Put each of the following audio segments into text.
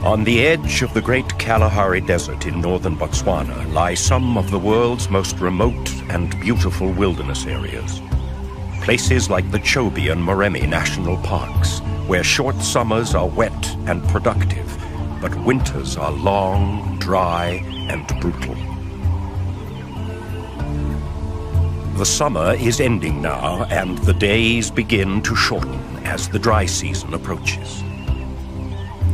On the edge of the Great Kalahari Desert in northern Botswana lie some of the world's most remote and beautiful wilderness areas. Places like the Chobe and Moremi National Parks, where short summers are wet and productive, but winters are long, dry, and brutal. The summer is ending now, and the days begin to shorten as the dry season approaches.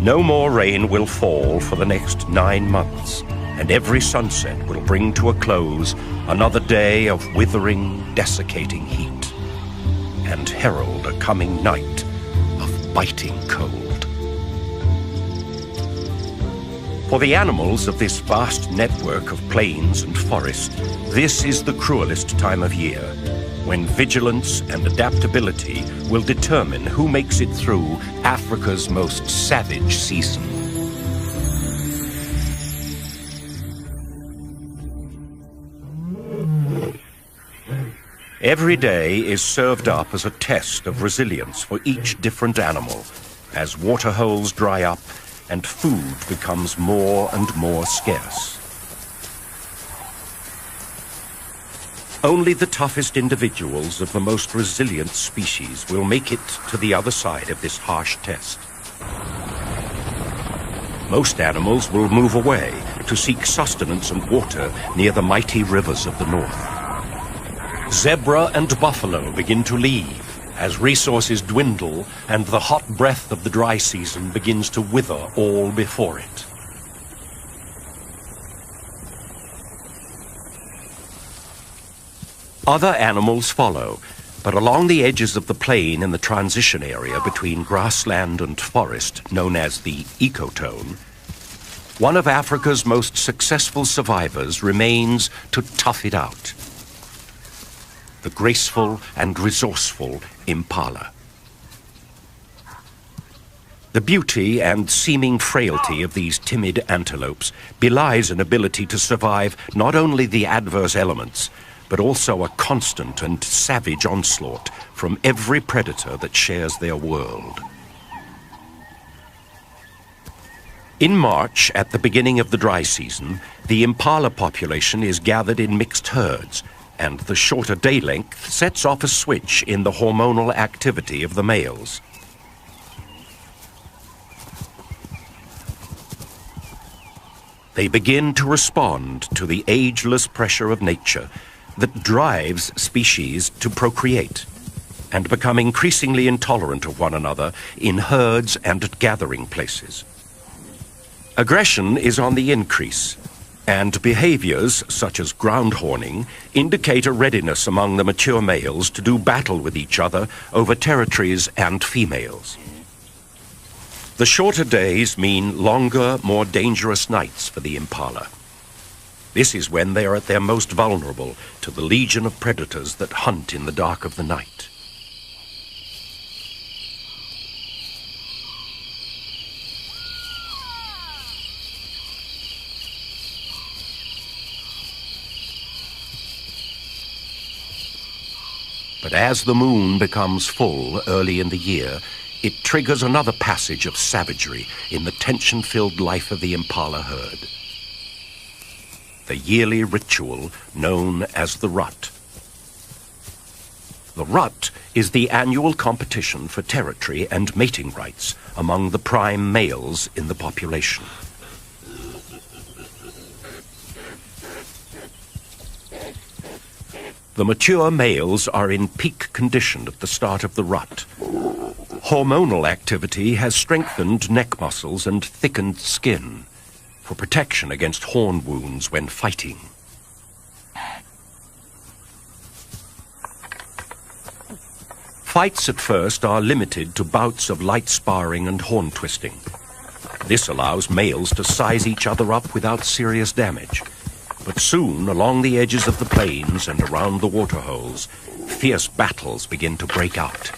No more rain will fall for the next 9 months, and every sunset will bring to a close another day of withering, desiccating heat, and herald a coming night of biting cold. For the animals of this vast network of plains and forest, this is the cruelest time of year, when vigilance and adaptability will determine who makes it through Africa's most savage season. Every day is served up as a test of resilience for each different animal, as water holes dry up and food becomes more and more scarce. Only the toughest individuals of the most resilient species will make it to the other side of this harsh test. Most animals will move away to seek sustenance and water near the mighty rivers of the north. Zebra and buffalo begin to leave as resources dwindle and the hot breath of the dry season begins to wither all before it. Other animals follow, but along the edges of the plain in the transition area between grassland and forest, known as the ecotone, one of Africa's most successful survivors remains to tough it out. The graceful and resourceful impala. The beauty and seeming frailty of these timid antelopes belies an ability to survive not only the adverse elements, but also a constant and savage onslaught from every predator that shares their world. In March, at the beginning of the dry season, the impala population is gathered in mixed herds, and the shorter day length sets off a switch in the hormonal activity of the males. They begin to respond to the ageless pressure of nature that drives species to procreate and become increasingly intolerant of one another in herds and at gathering places. Aggression is on the increase, and behaviors such as ground horning indicate a readiness among the mature males to do battle with each other over territories and females. The shorter days mean longer, more dangerous nights for the impala. This is when they are at their most vulnerable to the legion of predators that hunt in the dark of the night. But as the moon becomes full early in the year, it triggers another passage of savagery in the tension-filled life of the impala herd. The yearly ritual known as the rut. The rut is the annual competition for territory and mating rights among the prime males in the population. The mature males are in peak condition at the start of the rut. Hormonal activity has strengthened neck muscles and thickened skin for protection against horn wounds when fighting. Fights at first are limited to bouts of light sparring and horn twisting. This allows males to size each other up without serious damage. But soon, along the edges of the plains and around the waterholes, fierce battles begin to break out.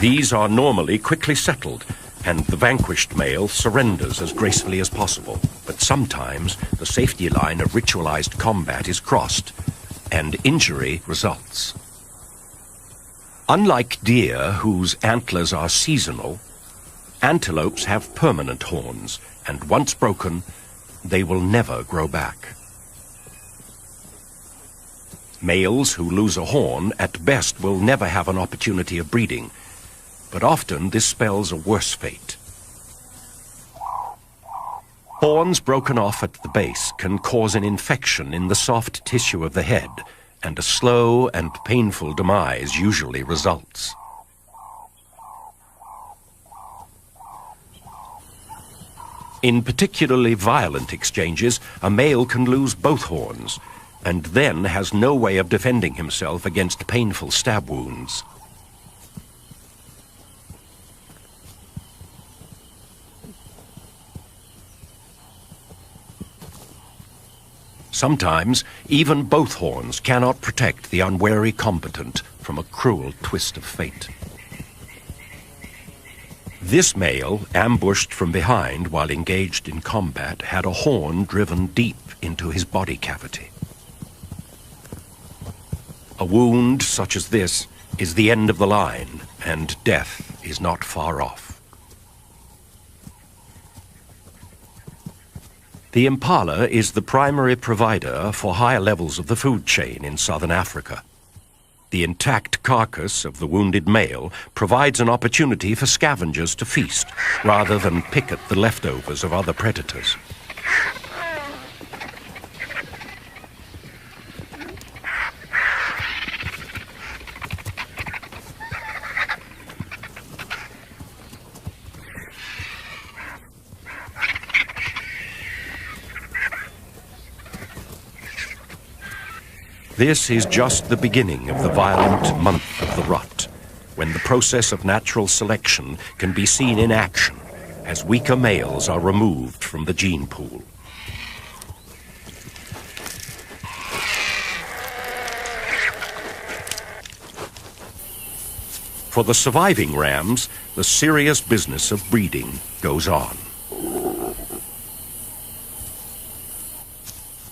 These are normally quickly settled, and the vanquished male surrenders as gracefully as possible. But sometimes the safety line of ritualized combat is crossed, and injury results. Unlike deer, whose antlers are seasonal, antelopes have permanent horns, and once broken, they will never grow back. Males who lose a horn at best will never have an opportunity of breeding, but often this spells a worse fate. Horns broken off at the base can cause an infection in the soft tissue of the head, and a slow and painful demise usually results. In particularly violent exchanges, a male can lose both horns, and then has no way of defending himself against painful stab wounds. Sometimes, even both horns cannot protect the unwary combatant from a cruel twist of fate. This male, ambushed from behind while engaged in combat, had a horn driven deep into his body cavity. A wound such as this is the end of the line, and death is not far off. The impala is the primary provider for higher levels of the food chain in southern Africa. The intact carcass of the wounded male provides an opportunity for scavengers to feast, rather than pick at the leftovers of other predators. This is just the beginning of the violent month of the rut, when the process of natural selection can be seen in action as weaker males are removed from the gene pool. For the surviving rams, the serious business of breeding goes on.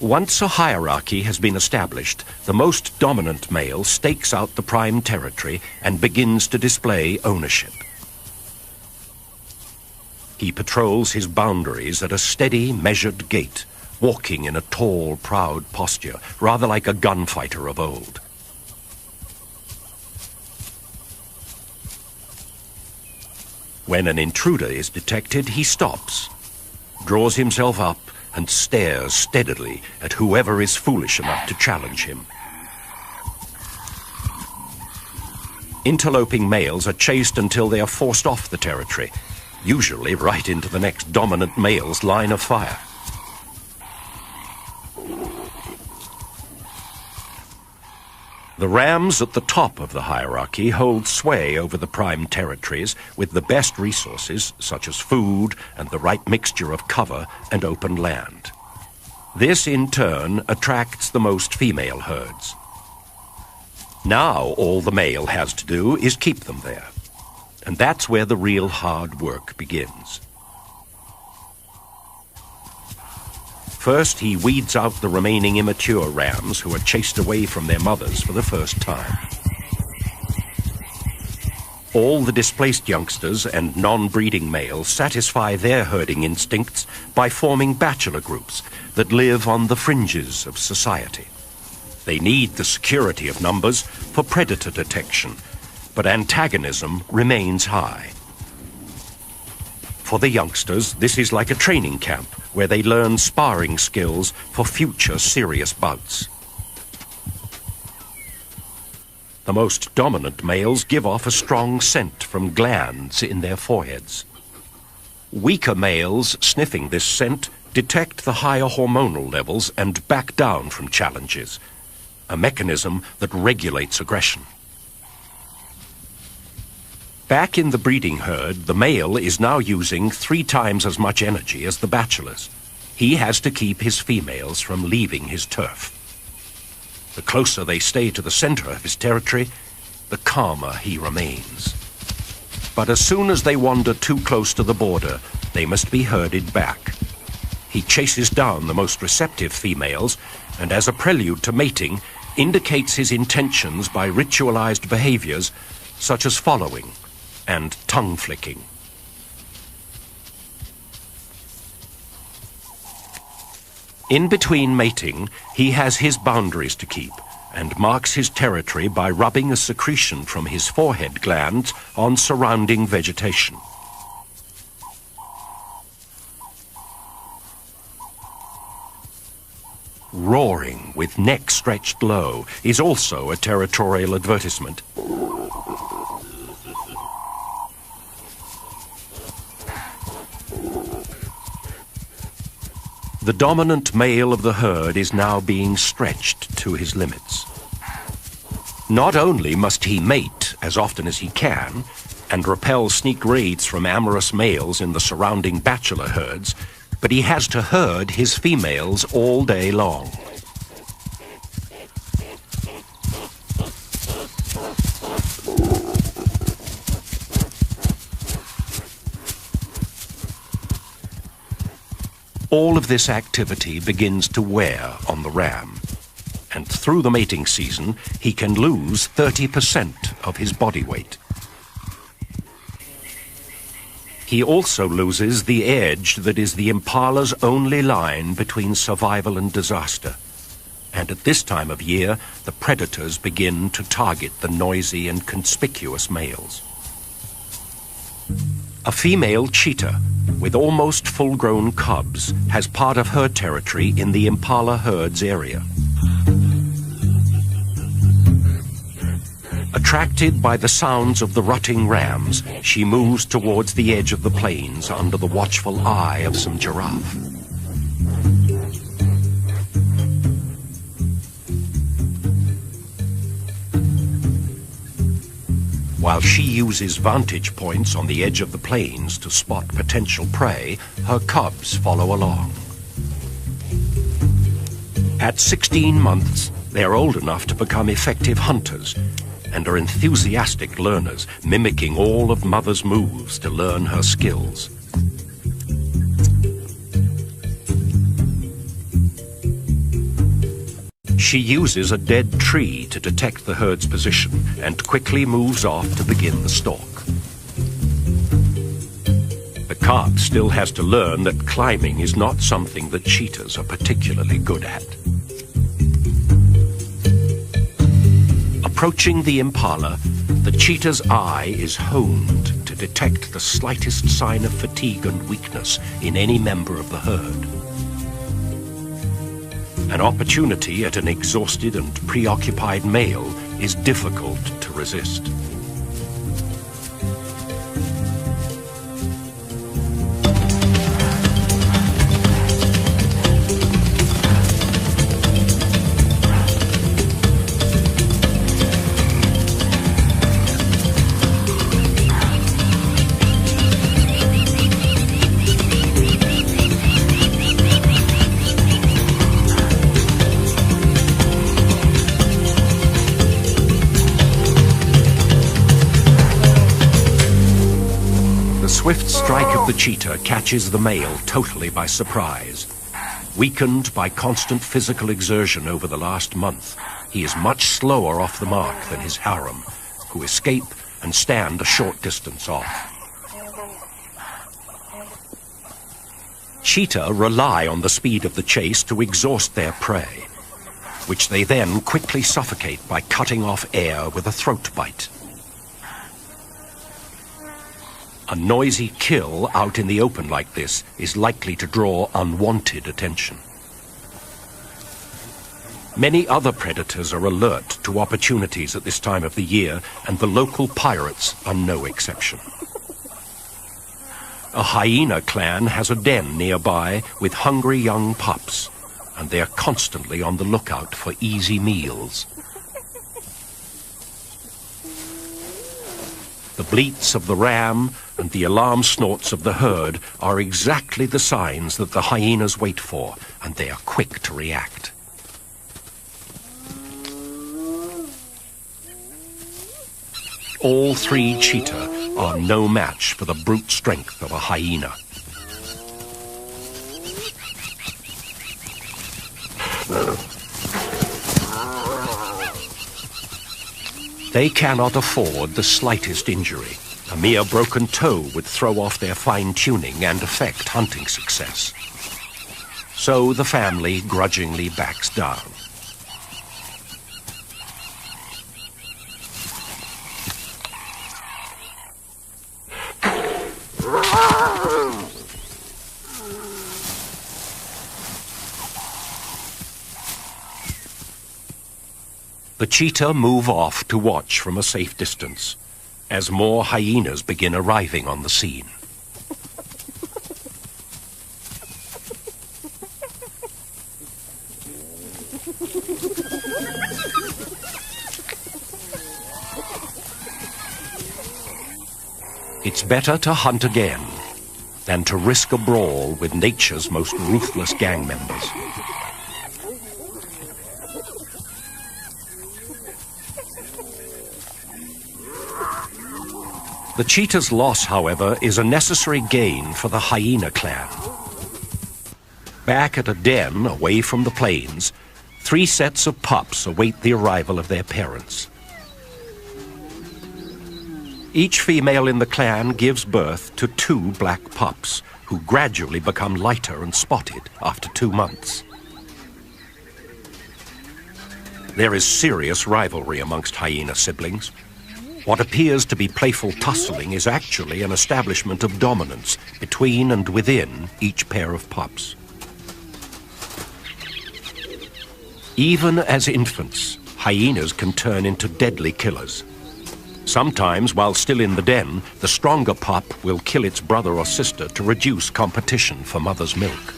Once a hierarchy has been established, the most dominant male stakes out the prime territory and begins to display ownership. He patrols his boundaries at a steady, measured gait, walking in a tall, proud posture, rather like a gunfighter of old. When an intruder is detected, he stops, draws himself up, and stares steadily at whoever is foolish enough to challenge him. Interloping males are chased until they are forced off the territory, usually right into the next dominant male's line of fire. The rams at the top of the hierarchy hold sway over the prime territories with the best resources, such as food and the right mixture of cover and open land. This, in turn, attracts the most female herds. Now all the male has to do is keep them there, and that's where the real hard work begins. First, he weeds out the remaining immature rams who are chased away from their mothers for the first time. All the displaced youngsters and non-breeding males satisfy their herding instincts by forming bachelor groups that live on the fringes of society. They need the security of numbers for predator detection, but antagonism remains high. For the youngsters, this is like a training camp where they learn sparring skills for future serious bouts. The most dominant males give off a strong scent from glands in their foreheads. Weaker males sniffing this scent detect the higher hormonal levels and back down from challenges, a mechanism that regulates aggression. Back in the breeding herd, the male is now using 3 times as much energy as the bachelors. He has to keep his females from leaving his turf. The closer they stay to the center of his territory, the calmer he remains. But as soon as they wander too close to the border, they must be herded back. He chases down the most receptive females, and as a prelude to mating, indicates his intentions by ritualized behaviors such as following and tongue flicking. In between mating, he has his boundaries to keep and marks his territory by rubbing a secretion from his forehead glands on surrounding vegetation. Roaring with neck stretched low is also a territorial advertisement. The dominant male of the herd is now being stretched to his limits. Not only must he mate as often as he can and repel sneak raids from amorous males in the surrounding bachelor herds, but he has to herd his females all day long. All of this activity begins to wear on the ram, and through the mating season, he can lose 30% of his body weight. He also loses the edge that is the impala's only line between survival and disaster. And at this time of year, the predators begin to target the noisy and conspicuous males. A female cheetah, with almost full-grown cubs, has part of her territory in the impala herd's area. Attracted by the sounds of the rutting rams, she moves towards the edge of the plains under the watchful eye of some giraffe. While she uses vantage points on the edge of the plains to spot potential prey, her cubs follow along. At 16 months, they are old enough to become effective hunters and are enthusiastic learners, mimicking all of Mother's moves to learn her skills. She uses a dead tree to detect the herd's position and quickly moves off to begin the stalk. The calf still has to learn that climbing is not something that cheetahs are particularly good at. Approaching the impala, the cheetah's eye is honed to detect the slightest sign of fatigue and weakness in any member of the herd. An opportunity at an exhausted and preoccupied male is difficult to resist. The swift strike of the cheetah catches the male totally by surprise. Weakened by constant physical exertion over the last month, he is much slower off the mark than his harem, who escape and stand a short distance off. Cheetah rely on the speed of the chase to exhaust their prey, which they then quickly suffocate by cutting off air with a throat bite. A noisy kill out in the open like this is likely to draw unwanted attention. Many other predators are alert to opportunities at this time of the year, and the local pirates are no exception. A hyena clan has a den nearby with hungry young pups, and they are constantly on the lookout for easy meals. The bleats of the ram and the alarm snorts of the herd are exactly the signs that the hyenas wait for, and they are quick to react. All three cheetah are no match for the brute strength of a hyena. They cannot afford the slightest injury. A mere broken toe would throw off their fine-tuning and affect hunting success. So the family grudgingly backs down. The cheetah move off to watch from a safe distance, as more hyenas begin arriving on the scene. It's better to hunt again than to risk a brawl with nature's most ruthless gang members. The cheetah's loss, however, is a necessary gain for the hyena clan. Back at a den away from the plains, 3 sets of pups await the arrival of their parents. Each female in the clan gives birth to 2 black pups, who gradually become lighter and spotted after 2 months. There is serious rivalry amongst hyena siblings. What appears to be playful tussling is actually an establishment of dominance between and within each pair of pups. Even as infants, hyenas can turn into deadly killers. Sometimes, while still in the den, the stronger pup will kill its brother or sister to reduce competition for mother's milk.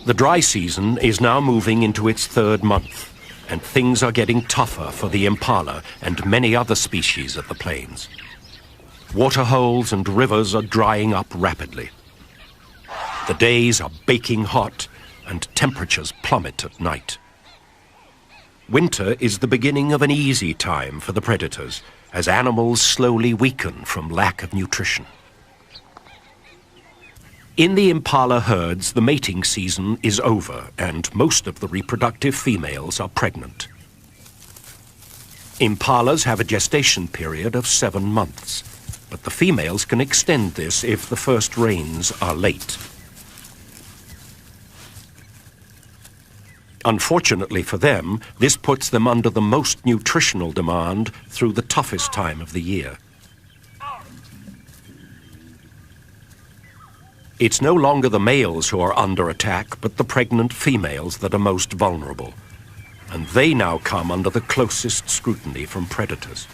The dry season is now moving into its 3rd month, and things are getting tougher for the impala and many other species of the plains. Waterholes and rivers are drying up rapidly. The days are baking hot, and temperatures plummet at night. Winter is the beginning of an easy time for the predators, as animals slowly weaken from lack of nutrition. In the impala herds, the mating season is over, and most of the reproductive females are pregnant. Impalas have a gestation period of 7 months, but the females can extend this if the first rains are late. Unfortunately for them, this puts them under the most nutritional demand through the toughest time of the year. It's no longer the males who are under attack, but the pregnant females that are most vulnerable. And they now come under the closest scrutiny from predators.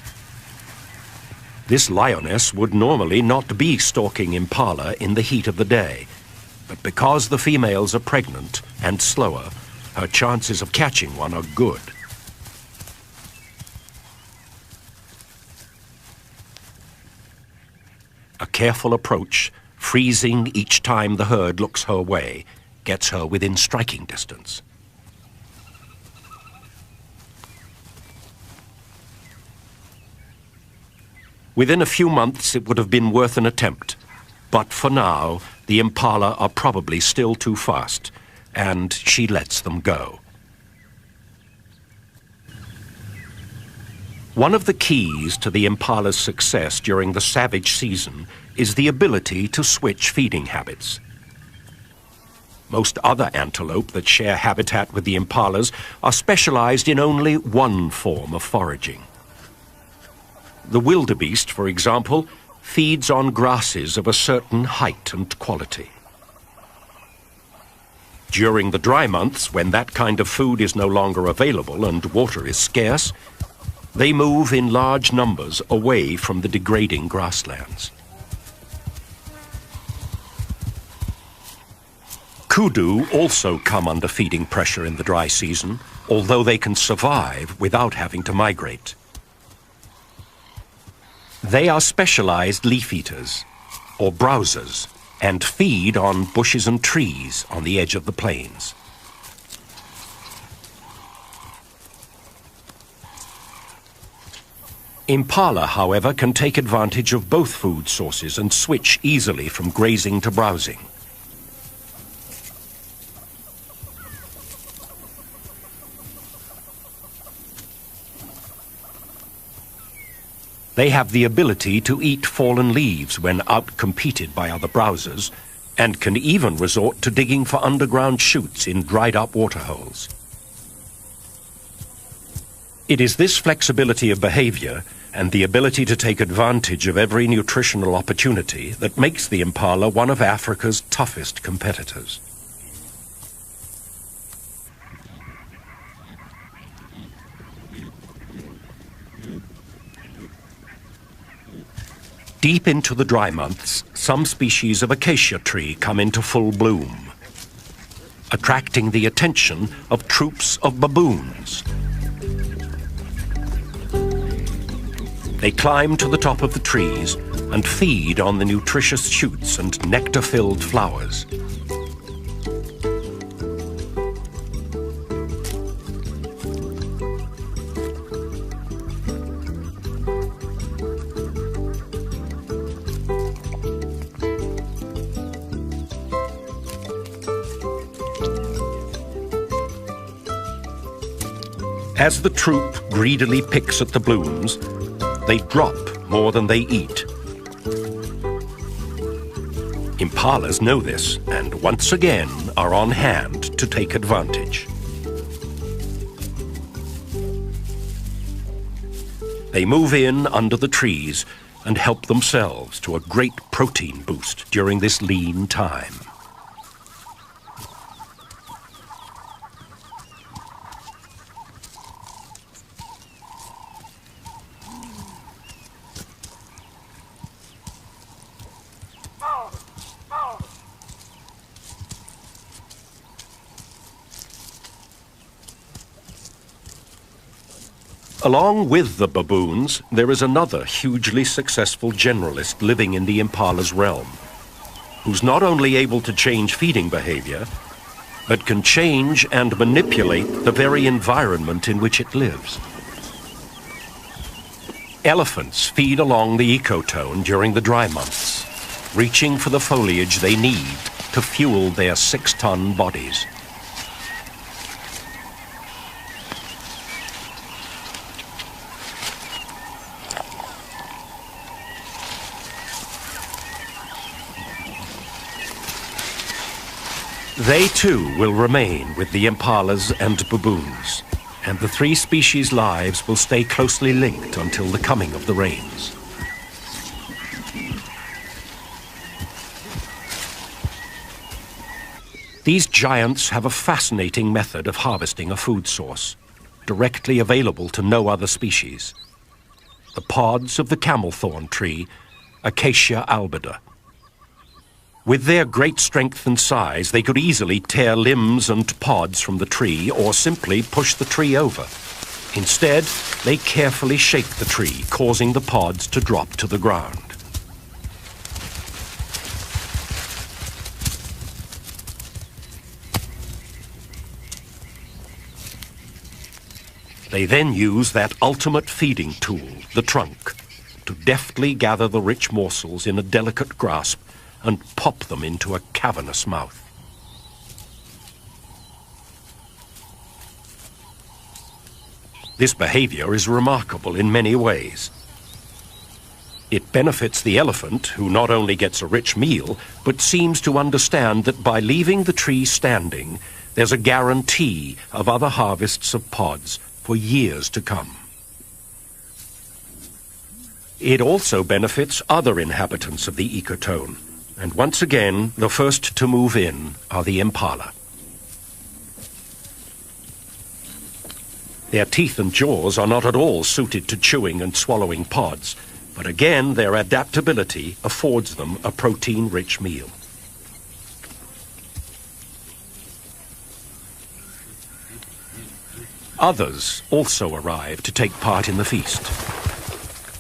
This lioness would normally not be stalking impala in the heat of the day, but because the females are pregnant and slower, her chances of catching one are good. A careful approach, freezing each time the herd looks her way, gets her within striking distance. Within a few months, it would have been worth an attempt. But for now, the impala are probably still too fast, and she lets them go. One of the keys to the impala's success during the savage season is the ability to switch feeding habits. Most other antelope that share habitat with the impalas are specialized in only one form of foraging. The wildebeest, for example, feeds on grasses of a certain height and quality. During the dry months, when that kind of food is no longer available and water is scarce, they move in large numbers away from the degrading grasslands. Kudu also come under feeding pressure in the dry season, although they can survive without having to migrate. They are specialized leaf eaters, or browsers, and feed on bushes and trees on the edge of the plains. Impala, however, can take advantage of both food sources and switch easily from grazing to browsing. They have the ability to eat fallen leaves when out-competed by other browsers, and can even resort to digging for underground chutes in dried-up waterholes. It is this flexibility of behavior and the ability to take advantage of every nutritional opportunity that makes the impala one of Africa's toughest competitors. Deep into the dry months, some species of acacia tree come into full bloom, attracting the attention of troops of baboons. They climb to the top of the trees and feed on the nutritious shoots and nectar-filled flowers. As the troop greedily picks at the blooms, they drop more than they eat. Impalas know this and once again are on hand to take advantage. They move in under the trees and help themselves to a great protein boost during this lean time. Along with the baboons, there is another hugely successful generalist living in the impala's realm, who's not only able to change feeding behavior, but can change and manipulate the very environment in which it lives. Elephants feed along the ecotone during the dry months, reaching for the foliage they need to fuel their 6-ton bodies. They too will remain with the impalas and baboons, and the three species' lives will stay closely linked until the coming of the rains. These giants have a fascinating method of harvesting a food source, directly available to no other species: the pods of the camelthorn tree, Acacia albida. With their great strength and size, they could easily tear limbs and pods from the tree or simply push the tree over. Instead, they carefully shake the tree, causing the pods to drop to the ground. They then use that ultimate feeding tool, the trunk, to deftly gather the rich morsels in a delicate grasp and pop them into a cavernous mouth. This behavior is remarkable in many ways. It benefits the elephant, who not only gets a rich meal, but seems to understand that by leaving the tree standing, there's a guarantee of other harvests of pods for years to come. It also benefits other inhabitants of the ecotone, and once again, the first to move in are the impala. Their teeth and jaws are not at all suited to chewing and swallowing pods, but again, their adaptability affords them a protein-rich meal. Others also arrive to take part in the feast.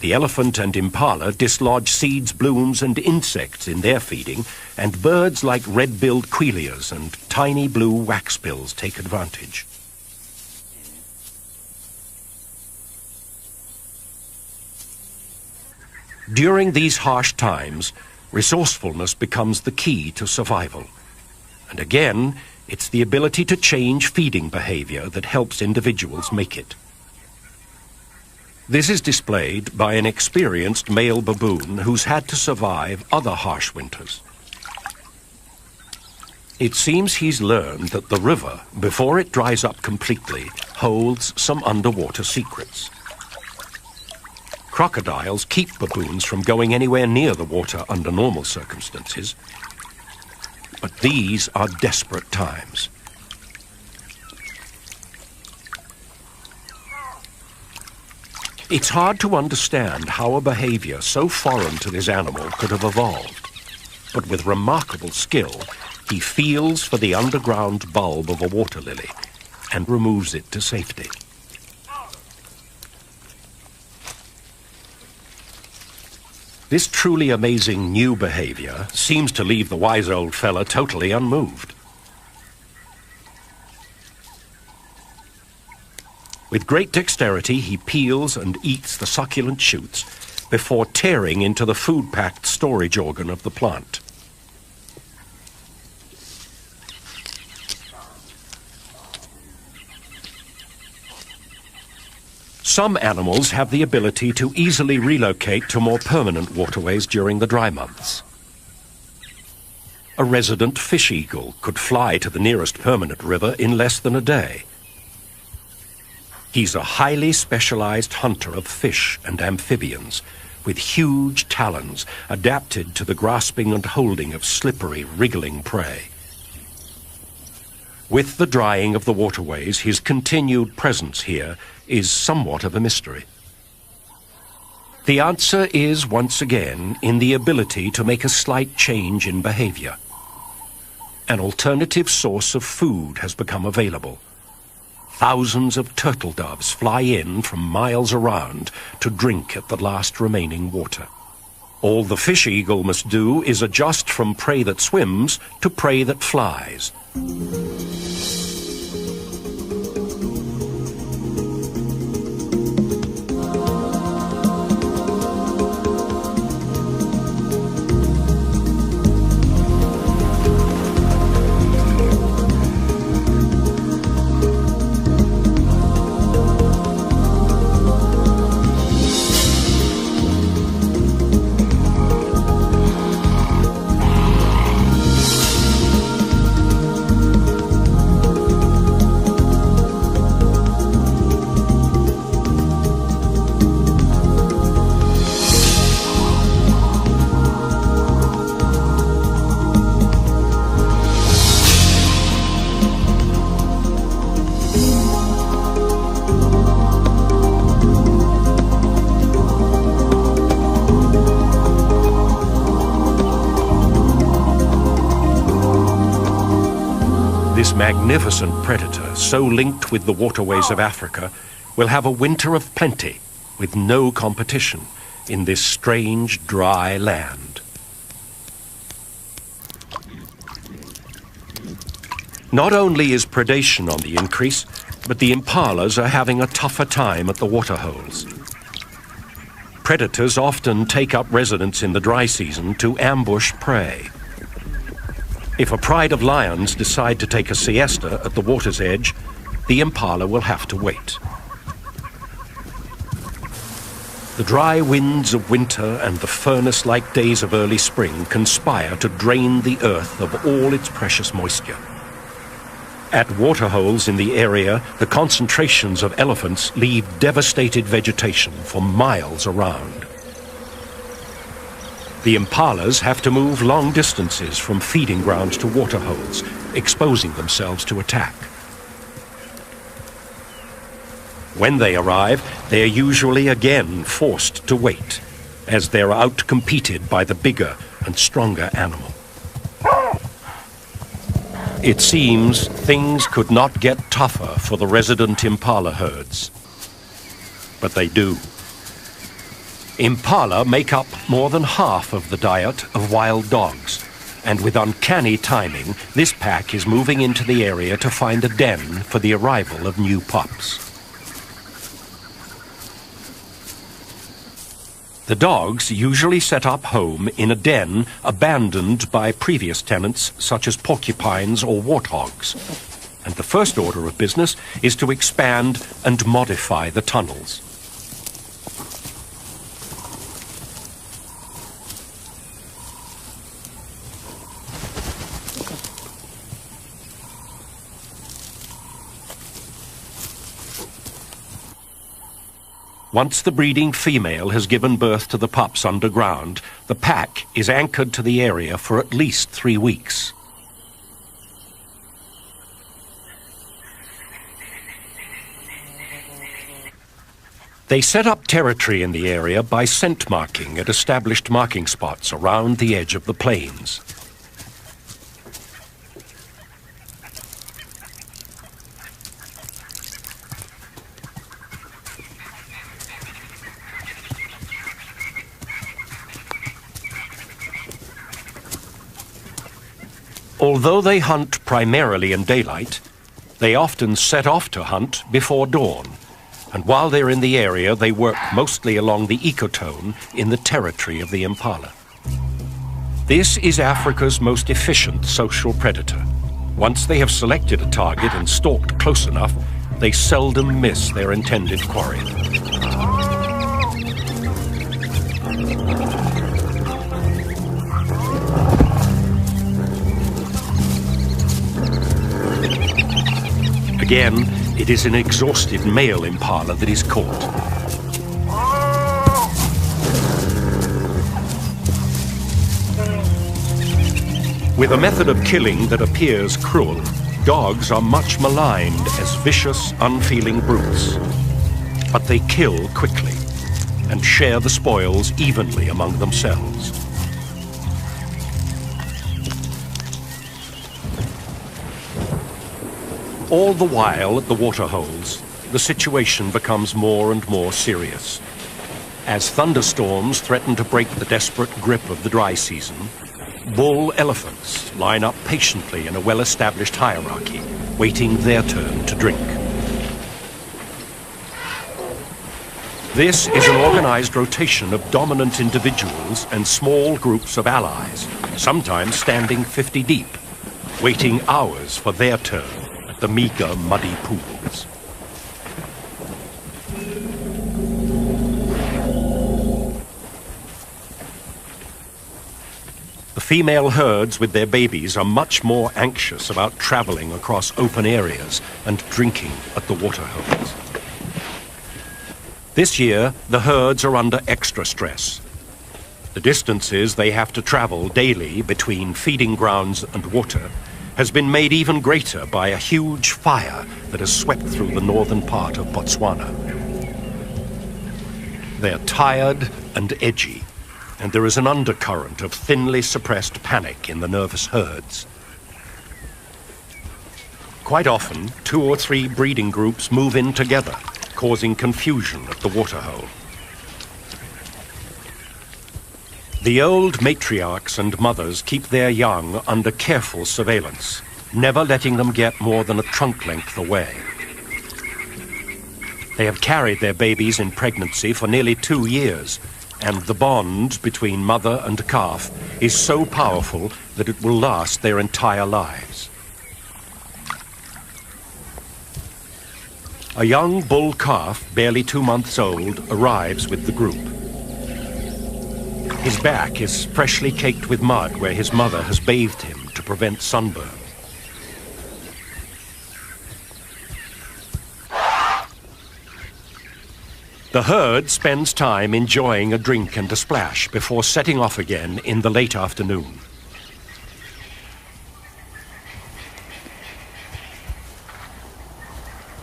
The elephant and impala dislodge seeds, blooms, and insects in their feeding, and birds like red-billed quilias and tiny blue waxbills take advantage. During these harsh times, resourcefulness becomes the key to survival. And again, it's the ability to change feeding behavior that helps individuals make it. This is displayed by an experienced male baboon who's had to survive other harsh winters. It seems he's learned that the river, before it dries up completely, holds some underwater secrets. Crocodiles keep baboons from going anywhere near the water under normal circumstances. But these are desperate times. It's hard to understand how a behavior so foreign to this animal could have evolved. But with remarkable skill, he feels for the underground bulb of a water lily and removes it to safety. This truly amazing new behavior seems to leave the wise old fella totally unmoved. With great dexterity, he peels and eats the succulent shoots before tearing into the food-packed storage organ of the plant. Some animals have the ability to easily relocate to more permanent waterways during the dry months. A resident fish eagle could fly to the nearest permanent river in less than a day. He's a highly specialized hunter of fish and amphibians, with huge talons adapted to the grasping and holding of slippery, wriggling prey. With the drying of the waterways, his continued presence here is somewhat of a mystery. The answer is, once again, in the ability to make a slight change in behavior. An alternative source of food has become available. Thousands of turtle doves fly in from miles around to drink at the last remaining water. All the fish eagle must do is adjust from prey that swims to prey that flies. This magnificent predator, so linked with the waterways of Africa, will have a winter of plenty, with no competition, in this strange, dry land. Not only is predation on the increase, but the impalas are having a tougher time at the waterholes. Predators often take up residence in the dry season to ambush prey. If a pride of lions decide to take a siesta at the water's edge, the impala will have to wait. The dry winds of winter and the furnace-like days of early spring conspire to drain the earth of all its precious moisture. At waterholes in the area, the concentrations of elephants leave devastated vegetation for miles around. The impalas have to move long distances from feeding grounds to waterholes, exposing themselves to attack. When they arrive, they are usually again forced to wait, as they're outcompeted by the bigger and stronger animal. It seems things could not get tougher for the resident impala herds. But they do. Impala make up more than half of the diet of wild dogs, and with uncanny timing, this pack is moving into the area to find a den for the arrival of new pups. The dogs usually set up home in a den abandoned by previous tenants such as porcupines or warthogs. And the first order of business is to expand and modify the tunnels. Once the breeding female has given birth to the pups underground, the pack is anchored to the area for at least 3 weeks. They set up territory in the area by scent marking at established marking spots around the edge of the plains. Although they hunt primarily in daylight, they often set off to hunt before dawn, and while they're in the area, they work mostly along the ecotone in the territory of the impala. This is Africa's most efficient social predator. Once they have selected a target and stalked close enough, they seldom miss their intended quarry. Again, it is an exhausted male impala that is caught. With a method of killing that appears cruel, dogs are much maligned as vicious, unfeeling brutes. But they kill quickly and share the spoils evenly among themselves. All the while at the waterholes, the situation becomes more and more serious. As thunderstorms threaten to break the desperate grip of the dry season, bull elephants line up patiently in a well-established hierarchy, waiting their turn to drink. This is an organized rotation of dominant individuals and small groups of allies, sometimes standing 50 deep, waiting hours for their turn. The meager, muddy pools. The female herds with their babies are much more anxious about traveling across open areas and drinking at the waterholes. This year, the herds are under extra stress. The distances they have to travel daily between feeding grounds and water has been made even greater by a huge fire that has swept through the northern part of Botswana. They're tired and edgy, and there is an undercurrent of thinly suppressed panic in the nervous herds. Quite often, 2 or 3 breeding groups move in together, causing confusion at the waterhole. The old matriarchs and mothers keep their young under careful surveillance, never letting them get more than a trunk length away. They have carried their babies in pregnancy for nearly 2 years, and the bond between mother and calf is so powerful that it will last their entire lives. A young bull calf, barely 2 months old, arrives with the group. His back is freshly caked with mud where his mother has bathed him to prevent sunburn. The herd spends time enjoying a drink and a splash before setting off again in the late afternoon.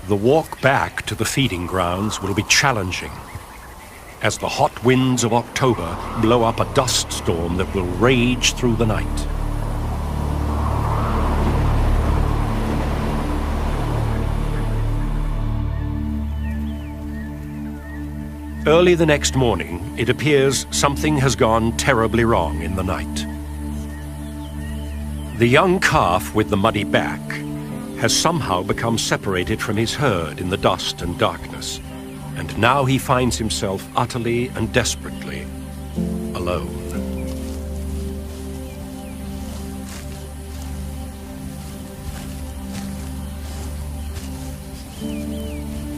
The walk back to the feeding grounds will be challenging, as the hot winds of October blow up a dust storm that will rage through the night. Early the next morning, it appears something has gone terribly wrong in the night. The young calf with the muddy back has somehow become separated from his herd in the dust and darkness, and now he finds himself utterly and desperately alone.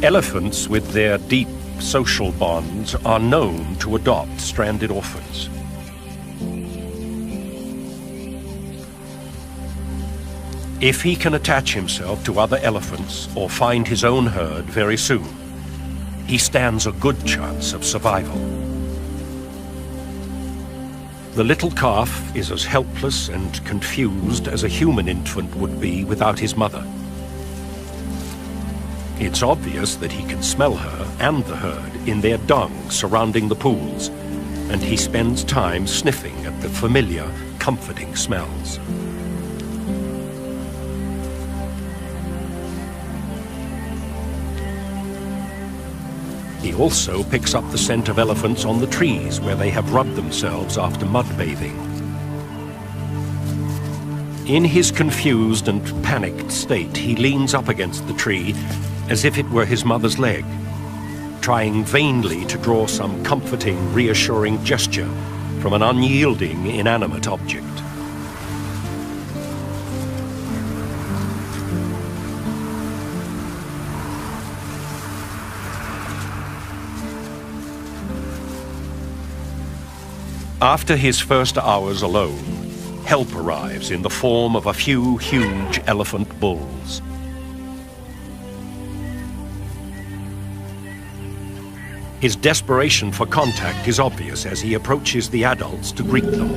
Elephants, with their deep social bonds, are known to adopt stranded orphans. If he can attach himself to other elephants or find his own herd very soon, he stands a good chance of survival. The little calf is as helpless and confused as a human infant would be without his mother. It's obvious that he can smell her and the herd in their dung surrounding the pools, and he spends time sniffing at the familiar, comforting smells. He also picks up the scent of elephants on the trees where they have rubbed themselves after mud bathing. In his confused and panicked state, he leans up against the tree as if it were his mother's leg, trying vainly to draw some comforting, reassuring gesture from an unyielding, inanimate object. After his first hours alone, help arrives in the form of a few huge elephant bulls. His desperation for contact is obvious as he approaches the adults to greet them.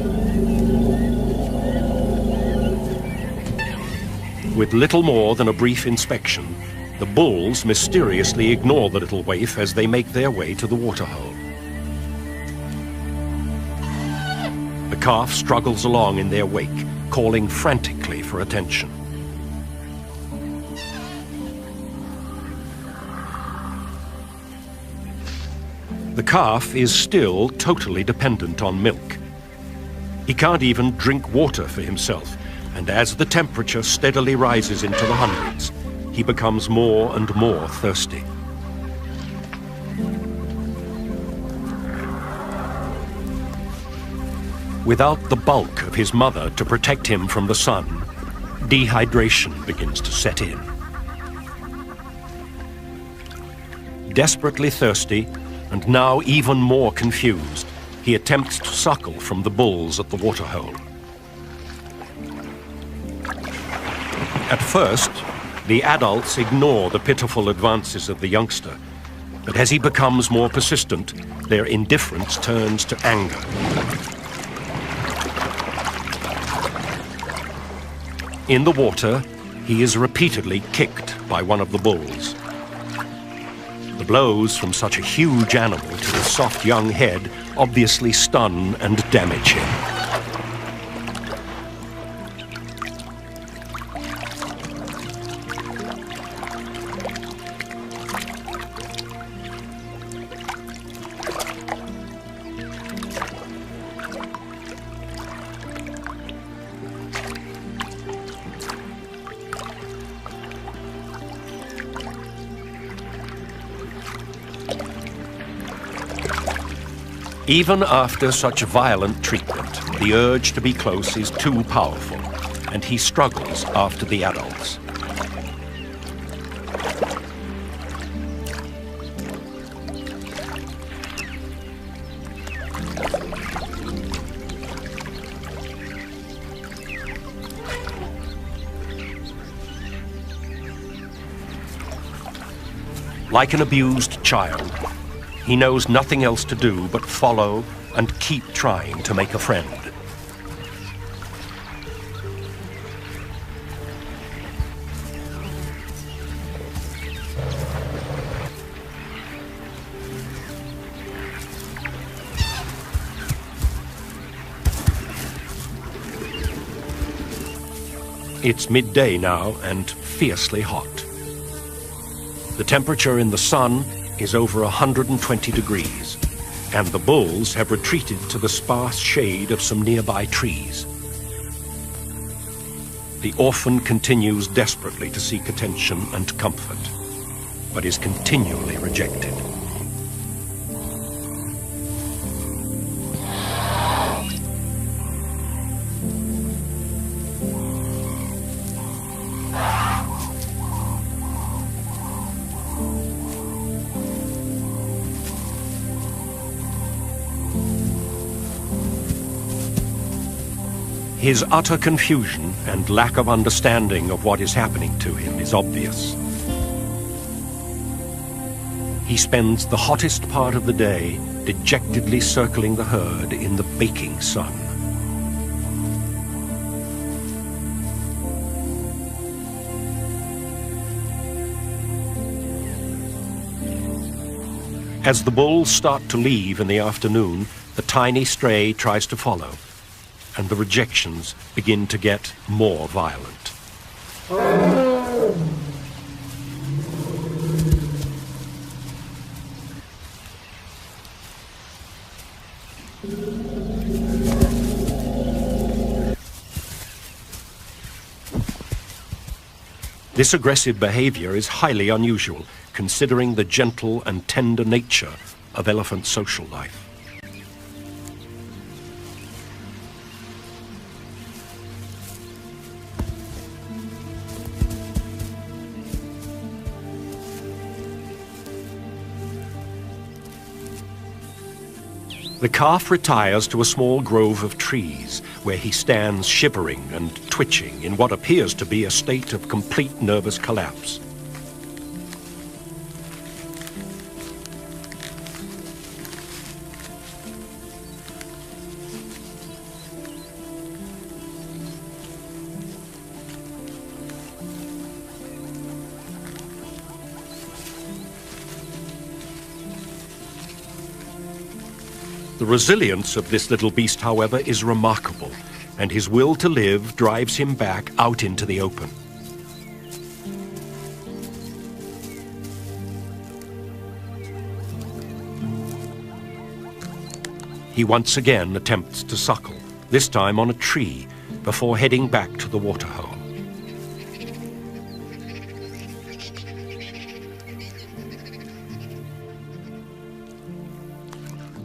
With little more than a brief inspection, the bulls mysteriously ignore the little waif as they make their way to the waterhole. The calf struggles along in their wake, calling frantically for attention. The calf is still totally dependent on milk. He can't even drink water for himself, and as the temperature steadily rises into the hundreds, he becomes more and more thirsty. Without the bulk of his mother to protect him from the sun, dehydration begins to set in. Desperately thirsty, and now even more confused, he attempts to suckle from the bulls at the waterhole. At first, the adults ignore the pitiful advances of the youngster, but as he becomes more persistent, their indifference turns to anger. In the water, he is repeatedly kicked by one of the bulls. The blows from such a huge animal to the soft young head obviously stun and damage him. Even after such violent treatment, the urge to be close is too powerful, and he struggles after the adults. Like an abused child, he knows nothing else to do but follow and keep trying to make a friend. It's midday now and fiercely hot. The temperature in the sun is over 120 degrees, and the bulls have retreated to the sparse shade of some nearby trees. The orphan continues desperately to seek attention and comfort, but is continually rejected. His utter confusion and lack of understanding of what is happening to him is obvious. He spends the hottest part of the day dejectedly circling the herd in the baking sun. As the bulls start to leave in the afternoon, the tiny stray tries to follow, and the rejections begin to get more violent. This aggressive behavior is highly unusual, considering the gentle and tender nature of elephant social life. The calf retires to a small grove of trees, where he stands shivering and twitching in what appears to be a state of complete nervous collapse. The resilience of this little beast, however, is remarkable, and his will to live drives him back out into the open. He once again attempts to suckle, this time on a tree, before heading back to the waterhole.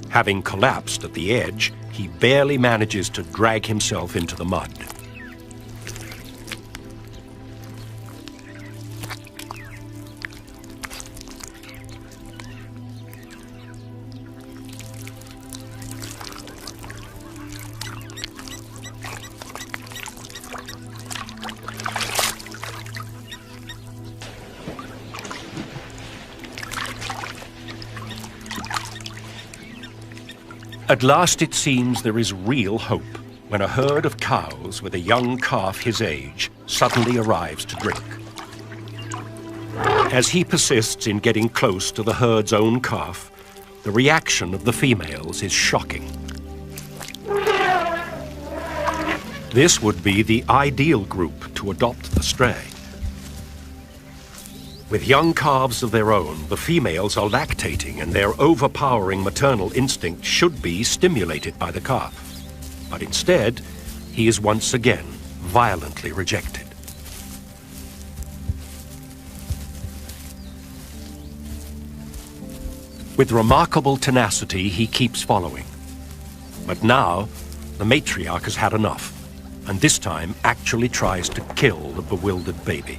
Having collapsed at the edge, he barely manages to drag himself into the mud. At last it seems there is real hope when a herd of cows with a young calf his age suddenly arrives to drink. As he persists in getting close to the herd's own calf, the reaction of the females is shocking. This would be the ideal group to adopt the stray. With young calves of their own, the females are lactating, and their overpowering maternal instinct should be stimulated by the calf. But instead, he is once again violently rejected. With remarkable tenacity, he keeps following. But now, the matriarch has had enough, and this time actually tries to kill the bewildered baby.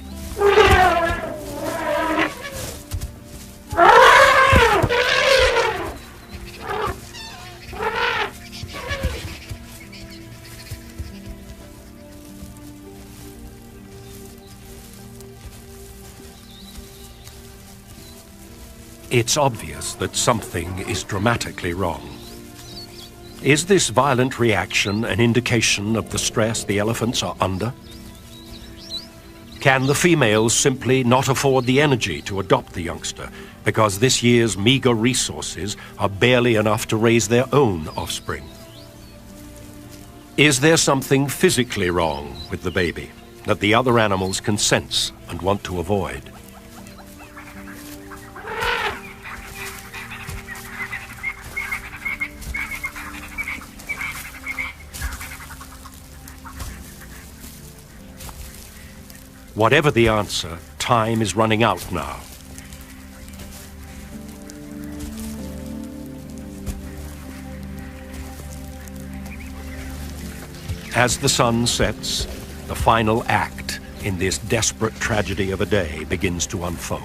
It's obvious that something is dramatically wrong. Is this violent reaction an indication of the stress the elephants are under? Can the females simply not afford the energy to adopt the youngster because this year's meager resources are barely enough to raise their own offspring? Is there something physically wrong with the baby that the other animals can sense and want to avoid? Whatever the answer, time is running out now. As the sun sets, the final act in this desperate tragedy of a day begins to unfold.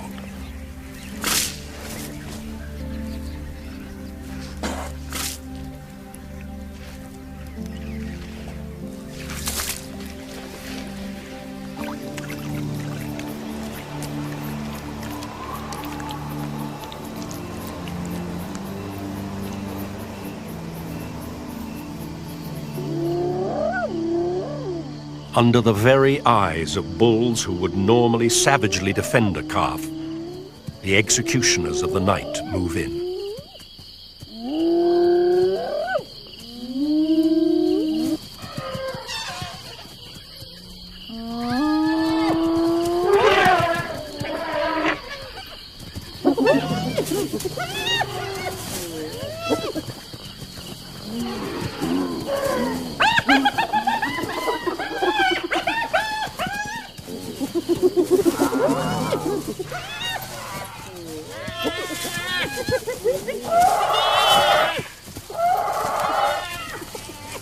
Under the very eyes of bulls who would normally savagely defend a calf, the executioners of the night move in.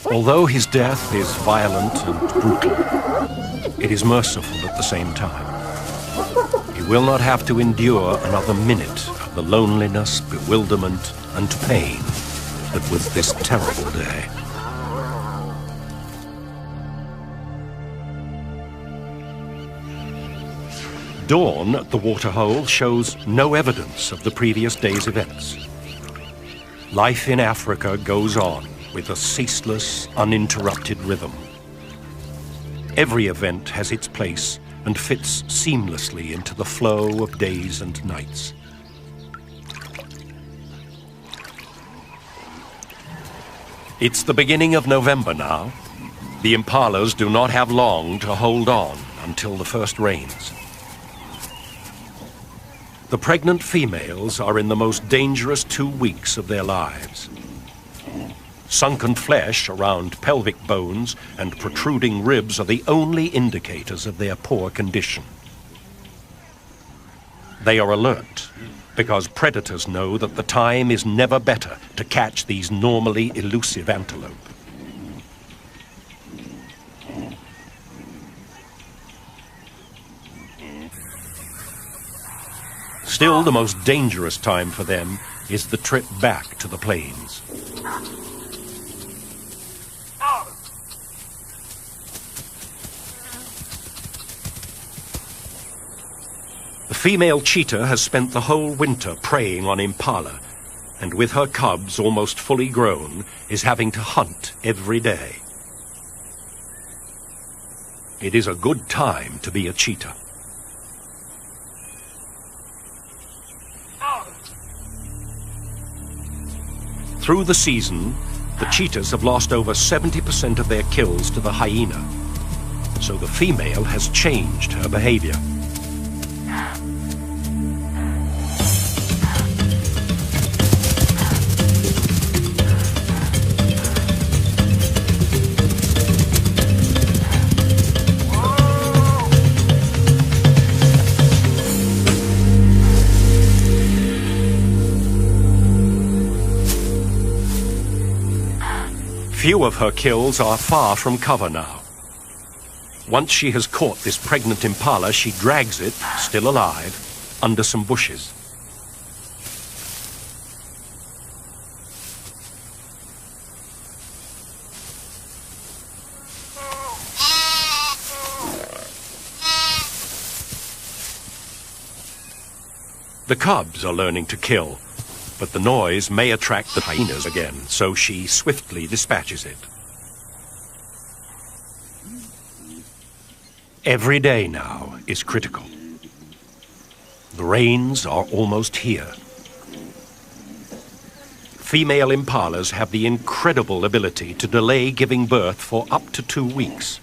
Although his death is violent and brutal, it is merciful at the same time. He will not have to endure another minute of the loneliness, bewilderment, and pain that was this terrible day. Dawn at the waterhole shows no evidence of the previous day's events. Life in Africa goes on with a ceaseless, uninterrupted rhythm. Every event has its place and fits seamlessly into the flow of days and nights. It's the beginning of November now. The impalas do not have long to hold on until the first rains. The pregnant females are in the most dangerous 2 weeks of their lives. Sunken flesh around pelvic bones and protruding ribs are the only indicators of their poor condition. They are alert because predators know that the time is never better to catch these normally elusive antelope. Still, the most dangerous time for them is the trip back to the plains. The female cheetah has spent the whole winter preying on impala, and with her cubs almost fully grown, is having to hunt every day. It is a good time to be a cheetah. Through the season, the cheetahs have lost over 70% of their kills to the hyena, so the female has changed her behavior. Few of her kills are far from cover now. Once she has caught this pregnant impala, she drags it, still alive, under some bushes. The cubs are learning to kill, but the noise may attract the hyenas again, so she swiftly dispatches it. Every day now is critical. The rains are almost here. Female impalas have the incredible ability to delay giving birth for up to 2 weeks.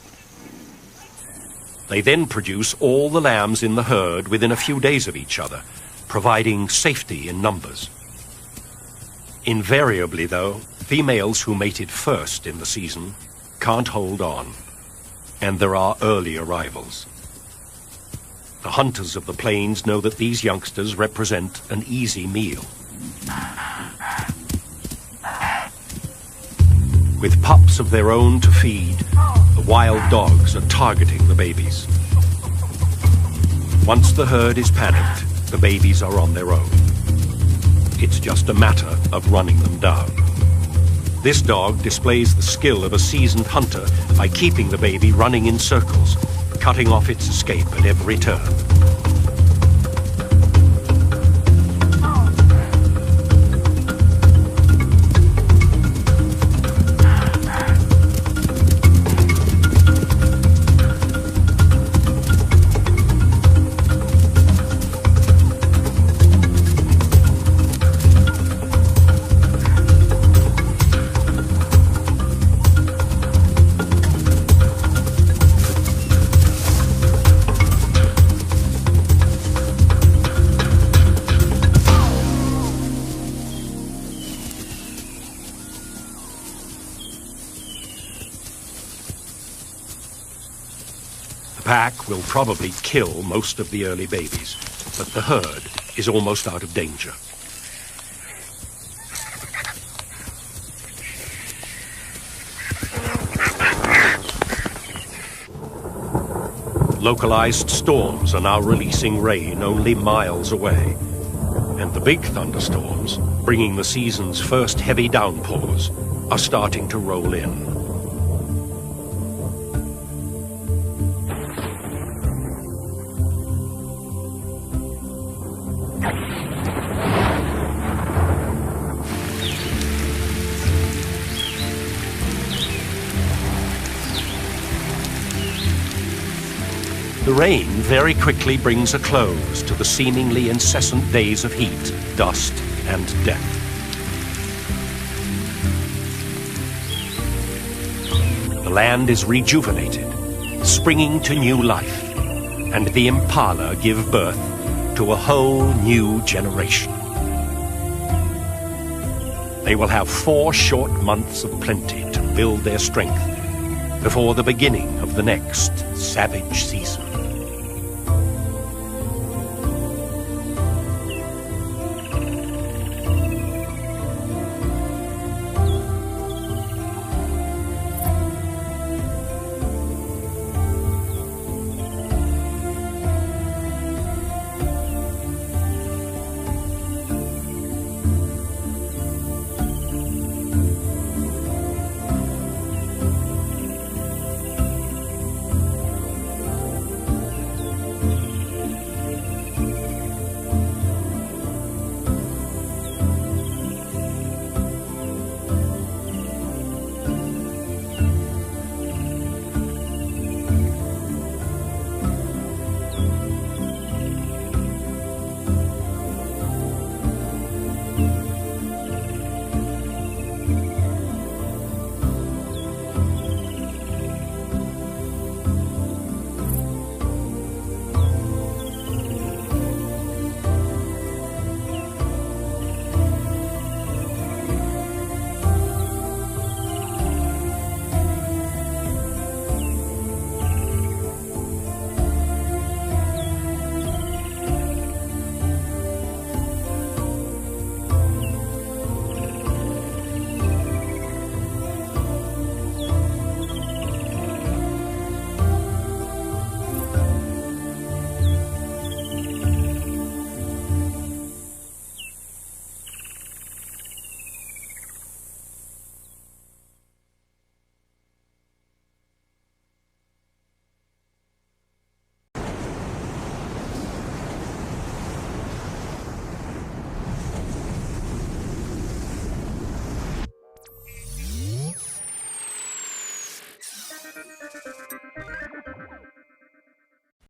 They then produce all the lambs in the herd within a few days of each other, providing safety in numbers. Invariably, though, females who mated first in the season can't hold on, and there are early arrivals. The hunters of the plains know that these youngsters represent an easy meal. With pups of their own to feed, the wild dogs are targeting the babies. Once the herd is panicked, the babies are on their own. It's just a matter of running them down. This dog displays the skill of a seasoned hunter by keeping the baby running in circles, cutting off its escape at every turn. The pack will probably kill most of the early babies, but the herd is almost out of danger. Localized storms are now releasing rain only miles away, and the big thunderstorms, bringing the season's first heavy downpours, are starting to roll in. The rain very quickly brings a close to the seemingly incessant days of heat, dust, and death. The land is rejuvenated, springing to new life, and the impala give birth to a whole new generation. They will have 4 short months of plenty to build their strength before the beginning of the next savage season.